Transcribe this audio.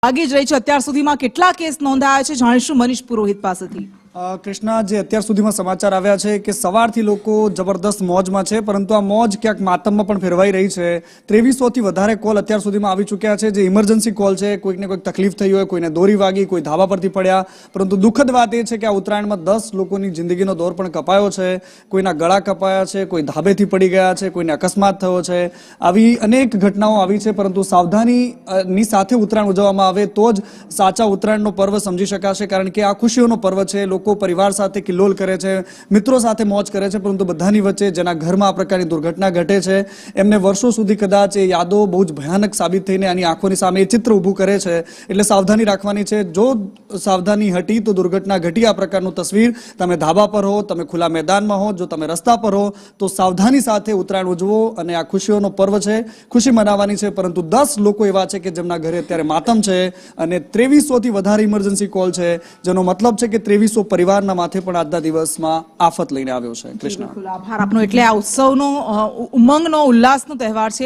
આગે જ રહી છે। અત્યાર સુધીમાં કેટલા કેસ નોંધાયા છે જાણીશું મનીષ પુરોહિત પાસેથી। કૃષ્ણા, જે અત્યાર સુધીમાં સમાચાર આવ્યા છે કે સવારથી લોકો જબરદસ્ત મોજમાં છે, પરંતુ આ મોજ ક્યાંક માતમમાં પણ ફેરવાઈ રહી છે। 2300 થી વધારે કોલ અત્યાર સુધીમાં આવી ચૂક્યા છે, જે ઇમરજન્સી કોલ છે। કોઈકને કોઈક તકલીફ થઈ હોય, કોઈને દોરી વાગી, કોઈ ધાબા પરથી પડ્યા, પરંતુ દુઃખદ વાત એ છે કે આ ઉત્તરાયણમાં 10 લોકોની જિંદગીનો દોર પણ કપાયો છે। કોઈના ગળા કપાયા છે, કોઈ ધાબેથી પડી ગયા છે, કોઈને અકસ્માત થયો છે। આવી અનેક ઘટનાઓ આવી છે, પરંતુ સાવધાનીની સાથે ઉત્તરાયણ ઉજવવામાં આવે તો જ સાચા ઉત્તરાયણનો પર્વ સમજી શકાશે, કારણ કે આ ખુશીઓનો પર્વ છે। લોકો પરિવાર સાથે કિલ્લોલ કરે છે, મિત્રો સાથે મોજ કરે છે, પરંતુ બધાની વચ્ચે જેના ઘરમાં આ પ્રકારની દુર્ઘટના ઘટે છે એમને વર્ષો સુધી કદાચ એ યાદો બહુ જ ભયાનક સાબિત થઈને આની આંખોની સામે એ ચિત્ર ઊભું કરે છે। એટલે સાવધાની રાખવાની છે। જો સાવધાની હટી તો દુર્ઘટના ઘટી। આ પ્રકારનું તસવીર તમે ધાબા પર હો, તમે ખુલ્લા મેદાનમાં હો, જો તમે રસ્તા પર હો તો સાવધાની સાથે ઉત્તરાયણ ઉજવો અને આ ખુશીઓનો પર્વ છે, ખુશી મનાવવાની છે। પરંતુ 10 લોકો એવા છે કે જેમના ઘરે અત્યારે માતમ છે અને 2300 થી વધારે ઇમરજન્સી કોલ છે, જેનો મતલબ છે કે 2300 પરિવારના માથે પણ આજના દિવસમાં આફત લઈને આવ્યો છે। કૃષ્ણ, આભાર આપનો। એટલે આ ઉત્સવનો ઉમંગનો ઉલ્લાસનો તહેવાર છે।